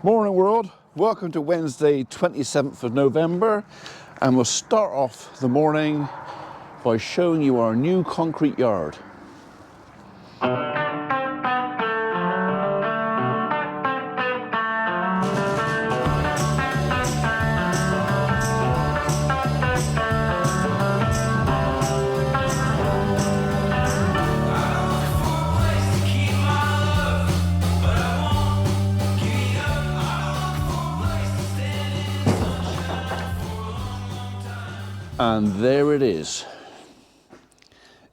Morning world, welcome to Wednesday 27th of November, and we'll start off the morning by showing you our new concrete yard. And there it is.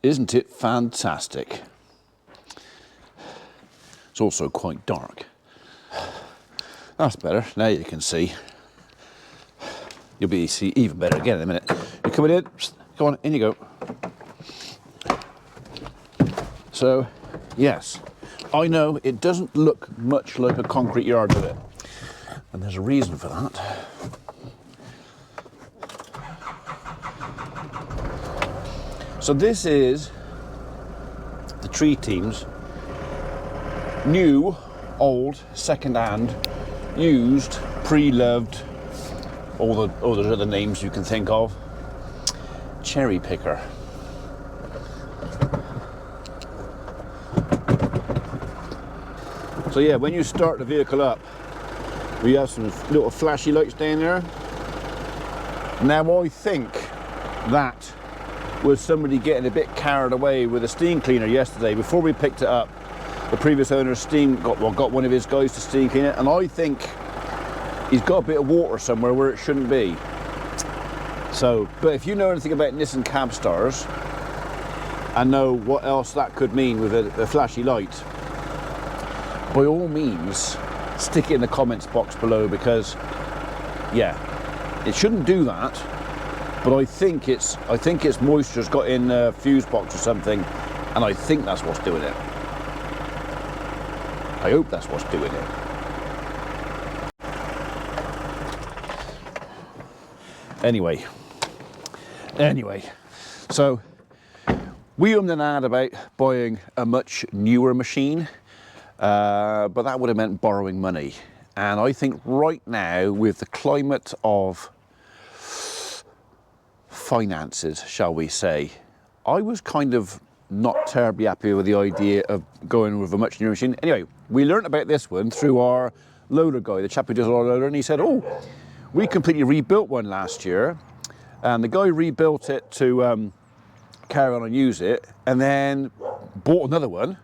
Isn't it fantastic? It's also quite dark. That's better. Now you can see. You'll be see even better again in a minute. You're coming in. Come on, in you go. So, yes, I know it doesn't look much like a concrete yard, does it? And there's a reason for that. So this is the tree team's new, old, second-hand, used, pre-loved, all the other names you can think of, cherry picker. So yeah, when you start the vehicle up, we have some little flashy lights down there. Now I think that was somebody getting a bit carried away with a steam cleaner yesterday. Before we picked it up, the previous owner's got one of his guys to steam clean it, and I think he's got a bit of water somewhere where it shouldn't be. So, but if you know anything about Nissan cab stars and know what else that could mean with a flashy light, by all means stick it in the comments box below, because yeah, it shouldn't do that. But I think it's moisture's got in a fuse box or something, and I think that's what's doing it. I hope that's what's doing it. Anyway, so we ummed and ahed about buying a much newer machine, but that would have meant borrowing money. And I think right now, with the climate of finances, shall we say, I was kind of not terribly happy with the idea of going with a much newer machine. Anyway, we learnt about this one through our loader guy, the chap who does our loader, and he said, oh, we completely rebuilt one last year, and the guy rebuilt it to carry on and use it, and then bought another one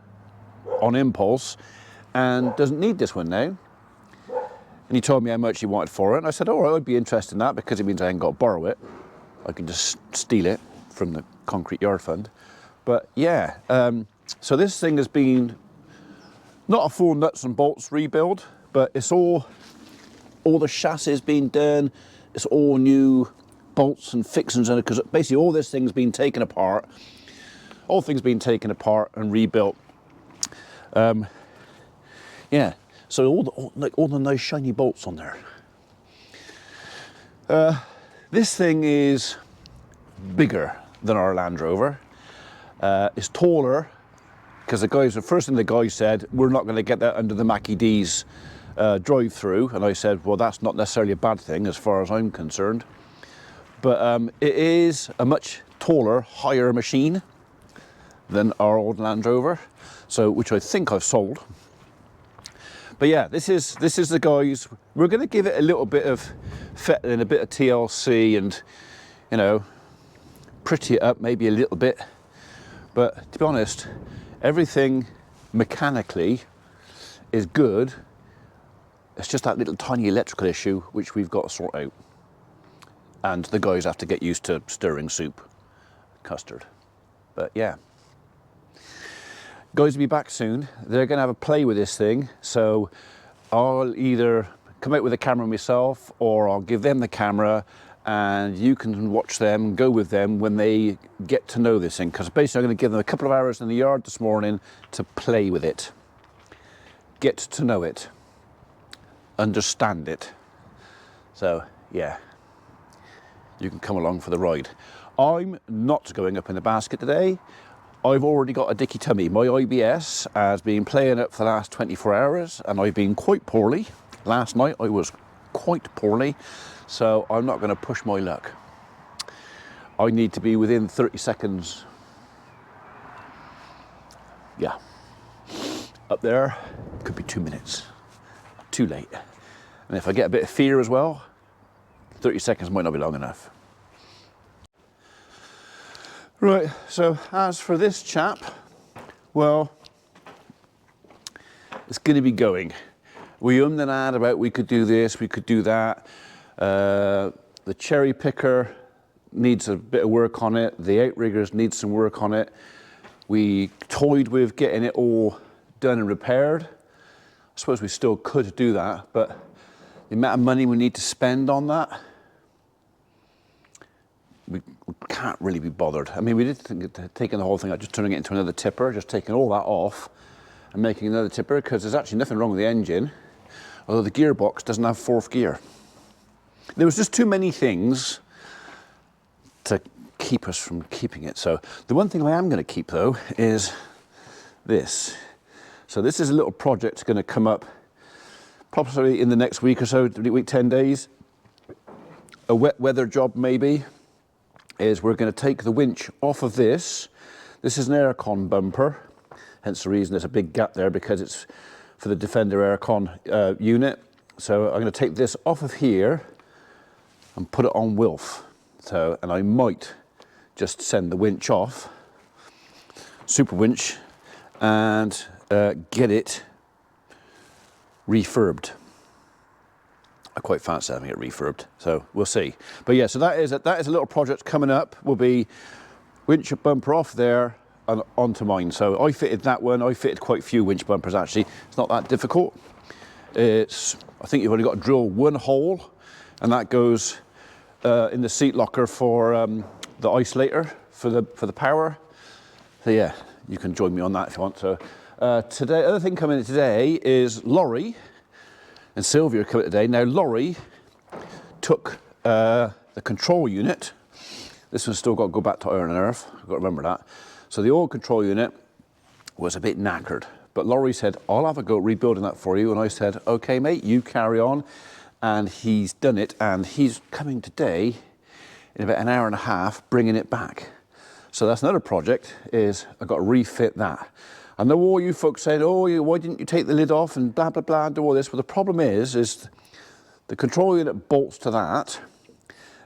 on impulse and doesn't need this one now. And he told me how much he wanted for it, and I said, all right, I'd be interested in that, because it means I ain't got to borrow it. I can just steal it from the concrete yard fund. But yeah, so this thing has been not a full nuts and bolts rebuild, but it's all the chassis has been done. It's all new bolts and fixings in it, because basically all this thing's been taken apart. All things been taken apart and rebuilt. Yeah, so all the nice shiny bolts on there. This thing is bigger than our Land Rover. It's taller, because the first thing the guy said, we're not going to get that under the Mackie D's drive-through, and I said, well, that's not necessarily a bad thing as far as I'm concerned. But it is a much taller, higher machine than our old Land Rover, so which I think I've sold. But yeah, this is the guys. We're going to give it a little bit of fettling, a bit of TLC, and you know, pretty it up maybe a little bit. But to be honest, everything mechanically is good. It's just that little tiny electrical issue which we've got to sort out. And the guys have to get used to stirring soup, custard. But yeah. Guys will be back soon. They're going to have a play with this thing, so I'll either come out with the camera myself, or I'll give them the camera and you can watch them, go with them when they get to know this thing, because basically I'm going to give them a couple of hours in the yard this morning to play with it, get to know it, understand it. So yeah, you can come along for the ride. I'm not going up in the basket today. I've already got a dicky tummy. My IBS has been playing up for the last 24 hours and I've been quite poorly. Last night I was quite poorly, so I'm not going to push my luck. I need to be within 30 seconds. Yeah. Up there, could be 2 minutes. Too late. And if I get a bit of fear as well, 30 seconds might not be long enough. Right, so as for this chap, well, it's going to be going. We and ahhed about we could do this, we could do that. The cherry picker needs a bit of work on it. The outriggers need some work on it. We toyed with getting it all done and repaired. I suppose we still could do that, but the amount of money we need to spend on that, we can't really be bothered. I mean, we did think of taking the whole thing out, just turning it into another tipper, just taking all that off and making another tipper, because there's actually nothing wrong with the engine, although the gearbox doesn't have fourth gear. There was just too many things to keep us from keeping it. So the one thing I am going to keep though is this. So this is a little project going to come up probably in the next week or so, week, 10 days. A wet weather job maybe, is we're going to take the winch off of this. This is an aircon bumper, hence the reason there's a big gap there, because it's for the Defender aircon unit. So I'm going to take this off of here and put it on Wilf. So, and I might just send the winch off, super winch, and get it refurbed. I quite fancy having it refurbed, so we'll see. But yeah, so that is a little project coming up. Will be winch bumper off there and onto mine. So I fitted that one. I fitted quite a few winch bumpers actually. It's not that difficult. It's, I think you've only got to drill one hole, and that goes in the seat locker for the isolator for the power. So yeah, you can join me on that if you want. So today, other thing coming in today is Laurie and Sylvia are coming today. Now Laurie took the control unit. This one's still got to go back to Iron and Earth. I've got to remember that. So the old control unit was a bit knackered, but Laurie said, I'll have a go at rebuilding that for you. And I said, okay mate, you carry on. And he's done it, and he's coming today in about an hour and a half, bringing it back. So that's another project, is I've got to refit that. I know all you folks said, oh, why didn't you take the lid off and blah, blah, blah, and do all this. But the problem is the control unit bolts to that,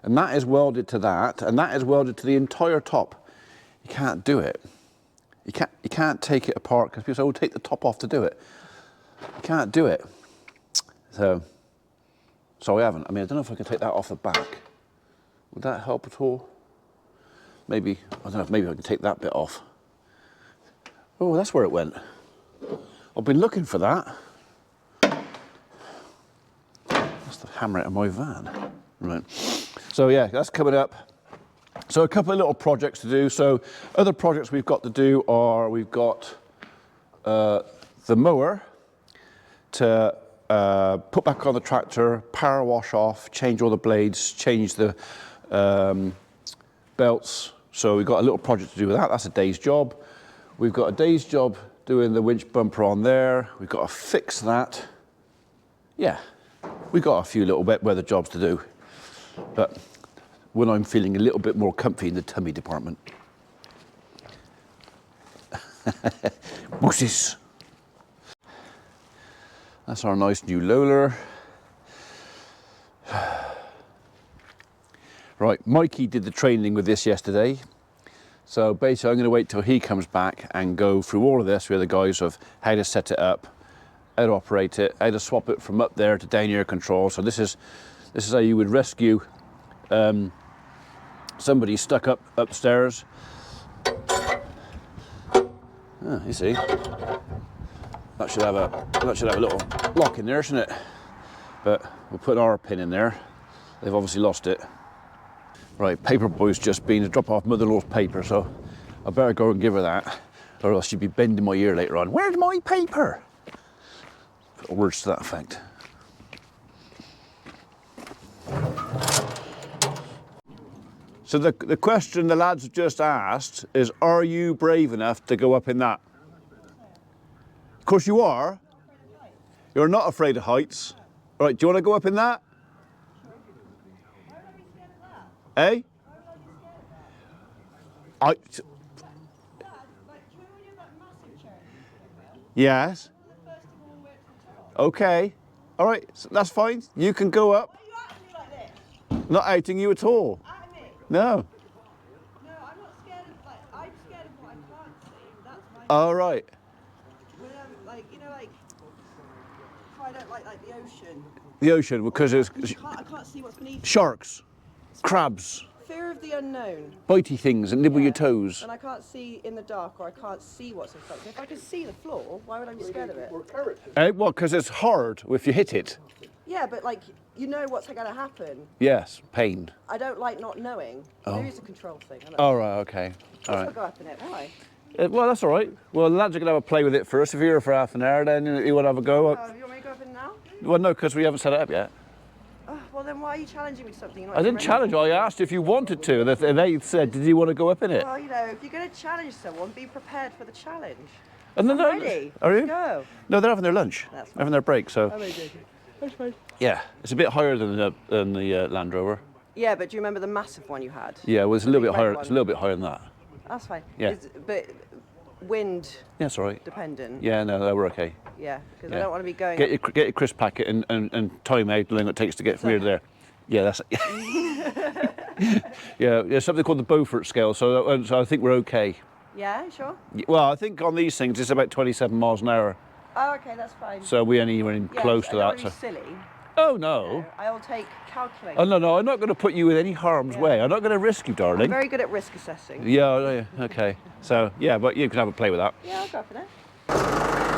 and that is welded to that, and that is welded to the entire top. You can't do it. You can't take it apart, because people say, oh, take the top off to do it. You can't do it. So I haven't. I mean, I don't know if I can take that off the back. Would that help at all? Maybe, I don't know if maybe I can take that bit off. Oh, that's where it went. I've been looking for that. That's the hammer out of my van. Right. So yeah, that's coming up. So a couple of little projects to do. So other projects we've got to do are, we've got the mower to put back on the tractor, power wash off, change all the blades, change the belts. So we've got a little project to do with that. That's a day's job. We've got a day's job doing the winch bumper on there. We've got to fix that. Yeah, we've got a few little wet weather jobs to do. But when I'm feeling a little bit more comfy in the tummy department. Boosies. That's our nice new Lola. Right, Mikey did the training with this yesterday. So basically I'm going to wait till he comes back and go through all of this with the guys of how to set it up, how to operate it, how to swap it from up there to down here control. So this is how you would rescue somebody stuck upstairs. Ah, you see. That should have a little lock in there, shouldn't it? But we'll put our pin in there. They've obviously lost it. Right, Paperboy's just been to drop off mother-in-law's paper, so I better go and give her that, or else she'll be bending my ear later on. Where's my paper? Words to that effect. So the question the lads have just asked is, are you brave enough to go up in that? Of course you are. You're not afraid of heights. Right, do you want to go up in that? Eh? Yes. Okay. All right, so that's fine. You can go up. Why are you acting like this? Not outing you at all. At me? No. No, I'm not scared of, like, I'm scared of what I can't see. That's my All right. when I'm, like, you know, like, if I don't like the ocean. The ocean, because it's I can't see what's beneath. sharks, crabs, Fear of the unknown. bitey things that nibble your toes. And I can't see in the dark, or I can't see what's in front of me. If I can see the floor, why would I be scared of it? Eh? Well, because it's hard if you hit it. Yeah, but like, you know what's going to happen. Yes, pain. I don't like not knowing. Oh. Maybe it's a control thing. I don't All right, okay. All I'll right. go up in it, why? Well, that's all right. Well, the lads are going to have a play with it first. If you're here for half an hour, then you want to have a go. Oh, you want me to go up in now? Well, no, because we haven't set it up yet. Well, then why are you challenging me to something? You're not I didn't ready challenge you. for? I asked if you wanted to, and they said, "Did you want to go up in it?" Well, you know, if you're going to challenge someone, be prepared for the challenge. And then I'm ready. Are you? Let's go. No, they're having their lunch. That's fine. Having their break. So I'm joking. That's fine. yeah, it's a bit higher than the Land Rover. Yeah, but do you remember the massive one you had? Yeah, well, it's a little big bit red higher. one. It's a little bit higher than that. That's fine. Yeah. But wind Yeah, it's all right. dependent. Yeah, no, we're okay. Yeah, because Yeah. I don't want to be going. Get your crisp packet and time out the long it takes to get from here to there. Yeah, that's yeah. There's something called the Beaufort scale, so I think we're okay. Yeah, sure. Well, I think on these things it's about 27 miles an hour, Oh, okay, that's fine. so we only went in Yeah, close I to don't that. wanna So. be silly. Oh no. I'll take calculate. Oh no, I'm not going to put you in any harm's way. I'm not going to risk you, I'm darling. very good at risk assessing. Yeah, okay. So yeah, but you can have a play with that. Yeah, I'll go for it.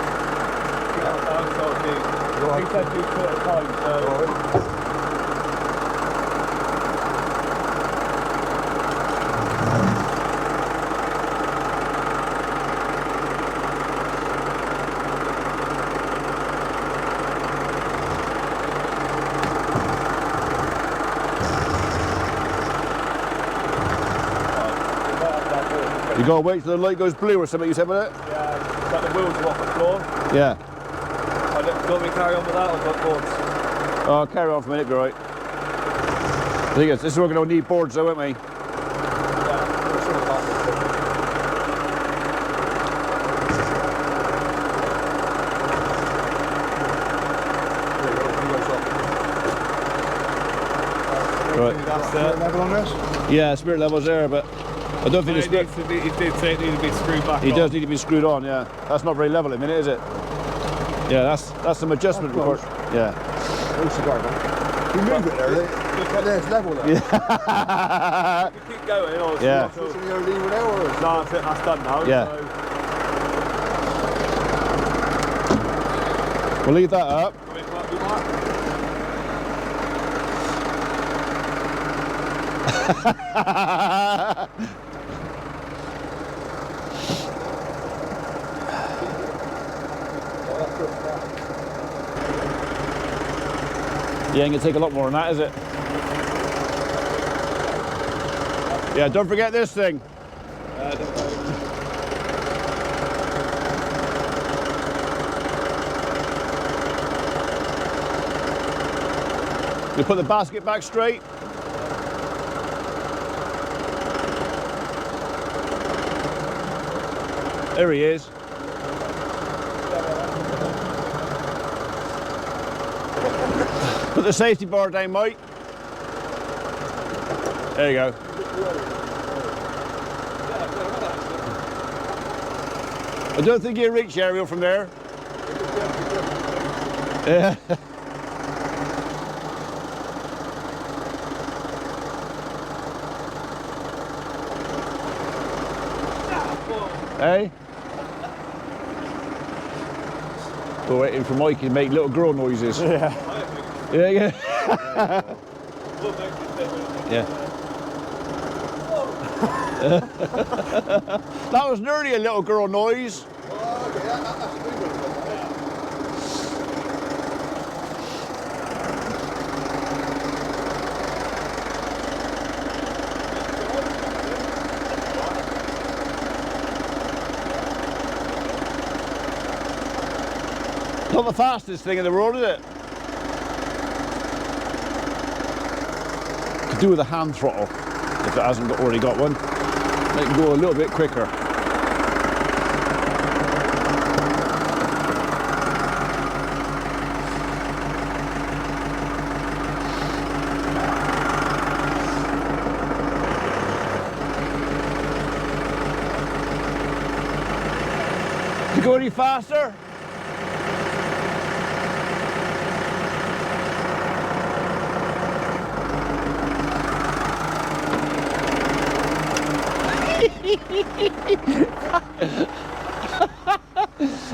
You got to wait till the light goes blue or something. You said with it? Yeah, got the wheels off the floor. Yeah. Do you want me to carry on with that or got boards? Oh, carry on for a minute, be all right. The thing is, this is where we're going to need boards, though, won't we? Right. That's Level on this? Yeah, spirit level's there, but I don't think the spirit. He did say it needed to be screwed back He on. does need to be screwed on, yeah. That's not very level at the minute, is it? Yeah, that's some adjustment report. Yeah. No cigar, man. You move it there, it's level there. Yeah. Keep going, or Yeah. So you're leaving there or? No, that's done now. Yeah. So. We'll leave that up. You ain't gonna take a lot more than that, is it? Yeah, don't forget this thing. You put the basket back straight. There he is. Put the safety bar down, Mike. There you go. I don't think you reach aerial from there. Yeah. Hey? We're waiting for Mikey to make little girl noises. Yeah. Yeah, yeah. Yeah. That was nearly a little girl noise. Oh, okay, that's a good one. Not the fastest thing in the world, is it? Could do with a hand throttle if it hasn't already got one. Make it go a little bit quicker. Did it go any faster?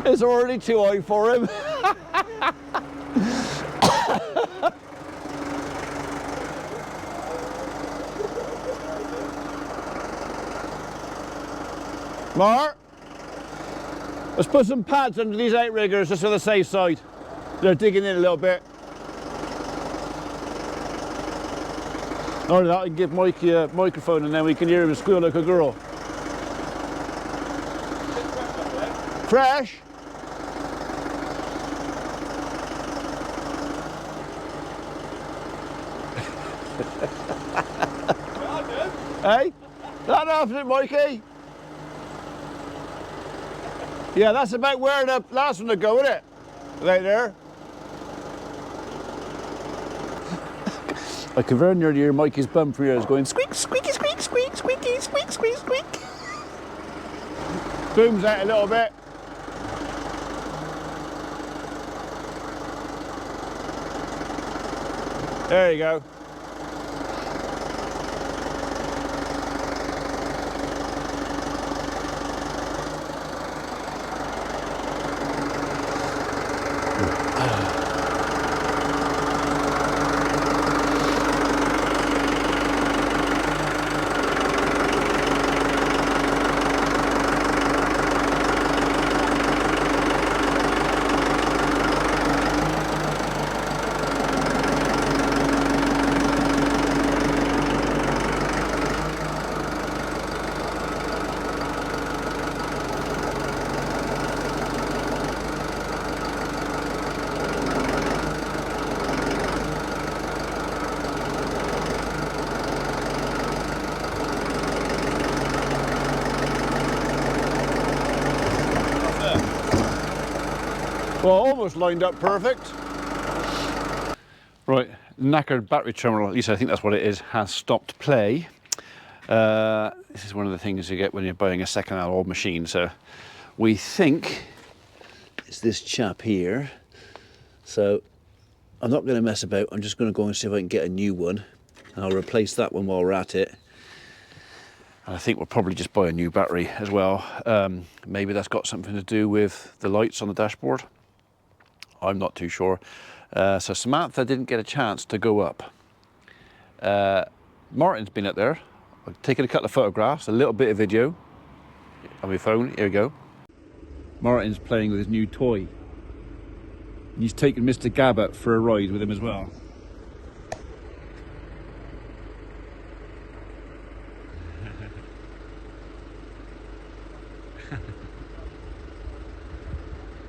It's already too high for him. Mark, let's put some pads under these outriggers just on the safe side. They're digging in a little bit. Or that, I can give Mikey a microphone and then we can hear him squeal like a girl. Fresh? Hey? That after it, Mikey? Yeah, that's about where the last one would go, isn't it? Right there. I can very nearly hear Mikey's bum for ears going squeak, squeaky, squeak, squeak, squeaky, squeak, squeak, squeak. Booms out a little bit. There you go. Well, almost lined up perfect. Right, knackered battery terminal, at least I think that's what it is, has stopped play. This is one of the things you get when you're buying a second-hand old machine. So we think it's this chap here. So I'm not going to mess about. I'm just going to go and see if I can get a new one. And I'll replace that one while we're at it. And I think we'll probably just buy a new battery as well. Maybe that's got something to do with the lights on the dashboard. I'm not too sure. So Samantha didn't get a chance to go up. Martin's been up there. I've taken a couple of photographs, a little bit of video on my phone. Here we go. Martin's playing with his new toy. He's taken Mr. Gabbett for a ride with him as well.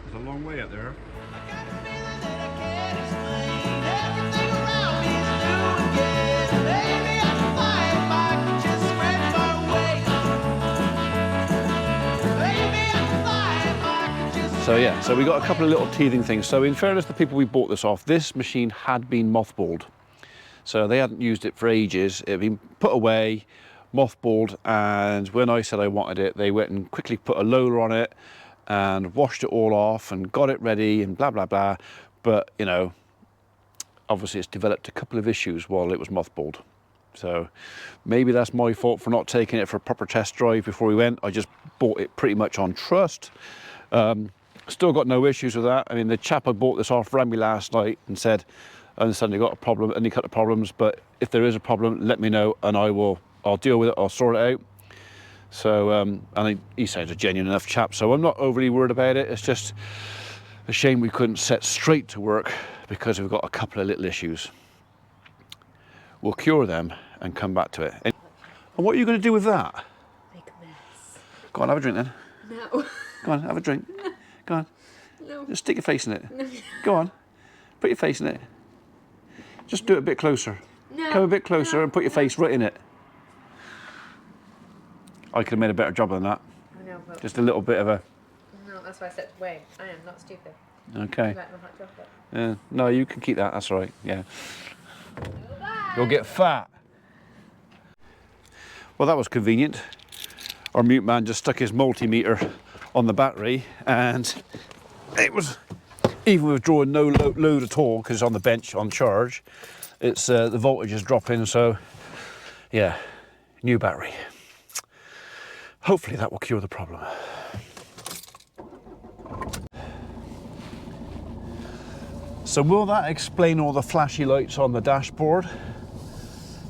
It's a long way up there. So yeah, so we got a couple of little teething things. So in fairness to the people we bought this off, this machine had been mothballed. So they hadn't used it for ages. It had been put away, mothballed, and when I said I wanted it, they went and quickly put a loader on it and washed it all off and got it ready and blah, blah, blah. But, you know, obviously it's developed a couple of issues while it was mothballed. So maybe that's my fault for not taking it for a proper test drive before we went. I just bought it pretty much on trust. Still got no issues with that. I mean, the chap I bought this off rang me last night and said, I understand you got a problem, any couple of problems, but if there is a problem, let me know and I'll deal with it, I'll sort it out. So, and he sounds a genuine enough chap, so I'm not overly worried about it. It's just a shame we couldn't set straight to work because we've got a couple of little issues. We'll cure them and come back to it. And what are you going to do with that? Make a mess. Go on, have a drink then. No. Go on, have a drink. Go on. No. Just stick your face in it. No. Go on. Put your face in it. Just do it a bit closer. No. Come a bit closer and put your face right in it. I could have made a better job than that. I know, but Just a little bit of a... no, that's why I stepped away. I am not stupid. Okay. You like my hot chocolate? Yeah. No, you can keep that, that's all right, yeah. You'll get fat. Well, that was convenient. Our mute man just stuck his multimeter on the battery and it was, even with drawing no load at all, because it's on the bench on charge, it's the voltage is dropping, so yeah, new battery. Hopefully that will cure the problem. So will that explain all the flashy lights on the dashboard?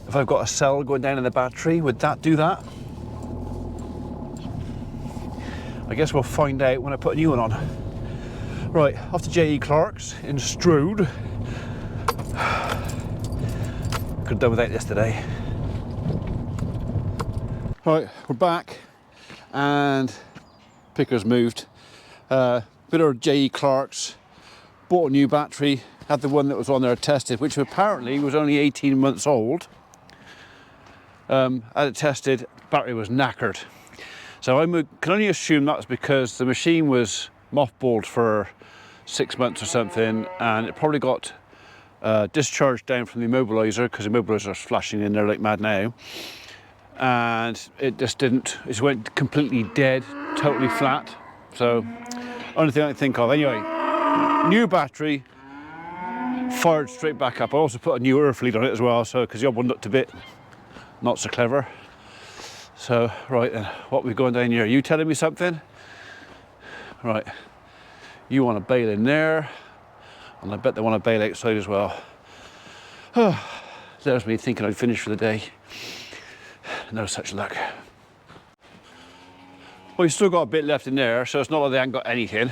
If I've got a cell going down in the battery, would that do that? I guess we'll find out when I put a new one on. Right, off to J.E. Clark's in Strood. Could have done without this today. Right, we're back and picker's moved. Bit of J.E. Clark's, bought a new battery, had the one that was on there tested, which apparently was only 18 months old. Had it tested, battery was knackered. So I can only assume that's because the machine was mothballed for 6 months or something, and it probably got discharged down from the immobiliser, because the immobiliser's flashing in there like mad now. And it just didn't, it went completely dead, totally flat. So, only thing I can think of. Anyway, new battery, fired straight back up. I also put a new earth lead on it as well, so because the old one looked a bit not so clever. So, right then, what are we going down here? Are you telling me something? Right, you want to bail in there, and I bet they want to bail outside as well. There's me thinking I'd finish for the day. No such luck. Well, you've still got a bit left in there, so it's not like they haven't got anything.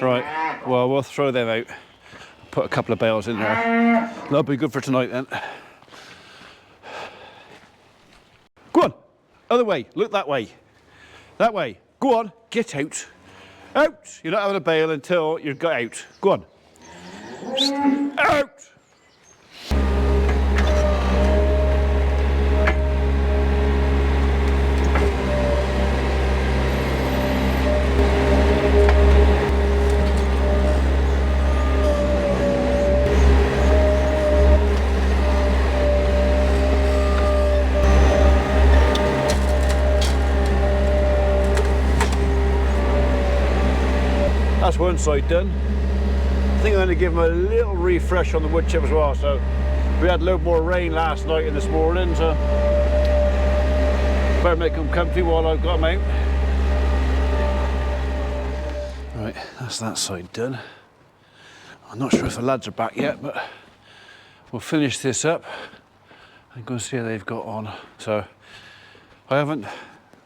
Right, well, we'll throw them out. Put a couple of bales in there. That'll be good for tonight then. Go on, other way, look that way. That way, go on, get out. Out! You're not having a bale until you've got out. Go on. Out! That's one side done. I think I'm going to give them a little refresh on the wood chip as well. So we had a little more rain last night and this morning, so better make them comfy while I've got them out. Right, that's that side done. I'm not sure if the lads are back yet, but we'll finish this up and go and see how they've got on. So I haven't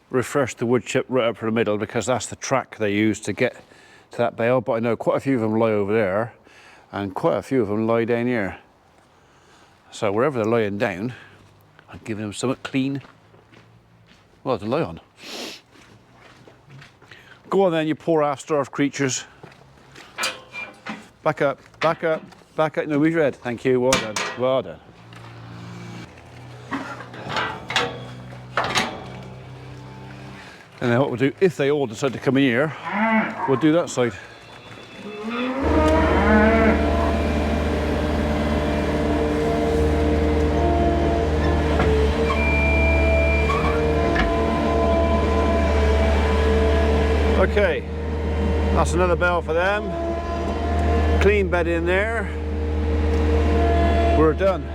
refreshed the wood chip right up for the middle because that's the track they use to get to that bale, but I know quite a few of them lie over there and quite a few of them lie down here. So wherever they're lying down, I'm giving them something clean, well, to lie on. Go on then, you poor half-starved creatures. Back up, back up, back up. No, we've read. Thank you, well done, well done. And then what we'll do, if they all decide to come in here, we'll do that side. Okay, that's another bell for them. Clean bed in there. We're done.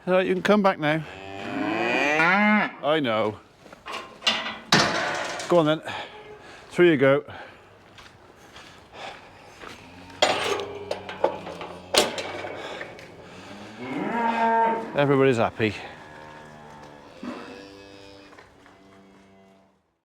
You can come back now. I know. Go on then. Through you go. Everybody's happy.